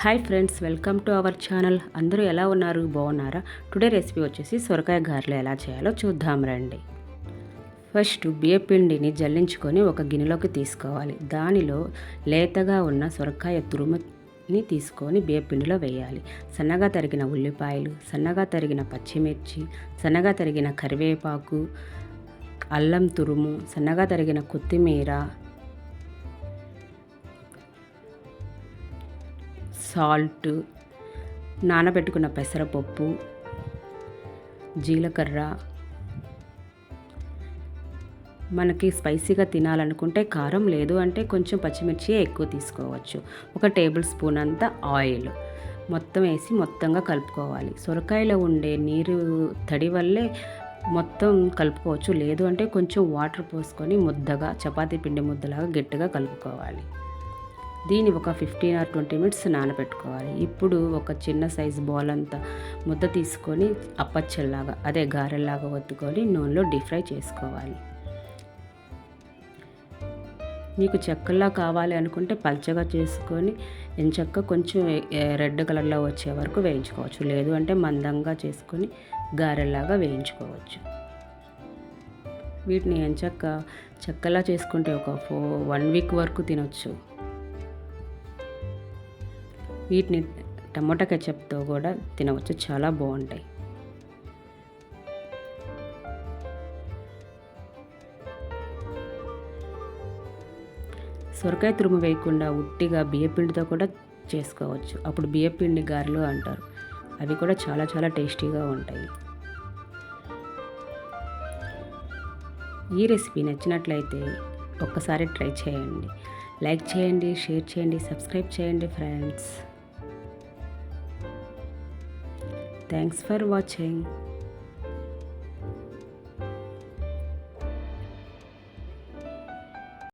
Hi friends, welcome to our channel. అందరూ ఎలా ఉన్నారు? బాగున్నారా? టుడే రెసిపీ వచ్చేసి సొరకాయ గారెలు ఎలా చేయాలో చూద్దాం రండి. ఫస్ట్ బియ్యపిండిని జల్లించుకొని ఒక గిన్నెలోకి తీసుకోవాలి. దానిలో లేతగా ఉన్న సొరకాయ తురుముని తీసుకొని బియ్యపిండిలో వేయాలి. సన్నగా తరిగిన ఉల్లిపాయలు, సన్నగా తరిగిన పచ్చిమిర్చి, సన్నగా తరిగిన కరివేపాకు, అల్లం తురుము, సన్నగా తరిగిన కొత్తిమీర, సాల్ట్, నానబెట్టుకున్న పెసరపప్పు, జీలకర్ర. మనకి స్పైసీగా తినాలనుకుంటే కారం, లేదు అంటే కొంచెం పచ్చిమిర్చి ఎక్కువ తీసుకోవచ్చు. 1 టేబుల్ స్పూన్ అంత ఆయిల్ మొత్తం వేసి మొత్తంగా కలుపుకోవాలి. సొరకాయలో ఉండే నీరు తడి వల్లే మొత్తం కలుపుకోవచ్చు, లేదు అంటే కొంచెం వాటర్ పోసుకొని ముద్దగా, చపాతీ పిండి ముద్దలాగా గట్టిగా కలుపుకోవాలి. దీన్ని ఒక 15 or 20 మినిట్స్ నానబెట్టుకోవాలి. ఇప్పుడు ఒక చిన్న సైజు బాల్ అంతా ముద్ద తీసుకొని అప్పచ్చల్లాగా, అదే గారెల్లాగా ఒత్తుకొని నూనెలో డీప్ ఫ్రై చేసుకోవాలి. మీకు చెక్కల్లా కావాలి అనుకుంటే పల్చగా చేసుకొని ఎంచక్క కొంచెం రెడ్ కలర్లో వచ్చే వరకు వేయించుకోవచ్చు, లేదు అంటే మందంగా చేసుకొని గారెల్లాగా వేయించుకోవచ్చు. వీటిని చెక్కలా చేసుకుంటే ఒక 1 వీక్ వరకు తినొచ్చు. వీటిని టమాటా కెచప్తో కూడా తినవచ్చు, చాలా బాగుంటాయి. సొరకాయ తురుము వేయకుండా ఉట్టిగా బియ్యపిండితో కూడా చేసుకోవచ్చు. అప్పుడు బియ్యపిండి గారెలు అంటారు. అవి కూడా చాలా చాలా టేస్టీగా ఉంటాయి. ఈ రెసిపీ నచ్చినట్లయితే ఒక్కసారి ట్రై చేయండి. లైక్ చేయండి, షేర్ చేయండి, సబ్స్క్రైబ్ చేయండి ఫ్రెండ్స్. Thanks for watching.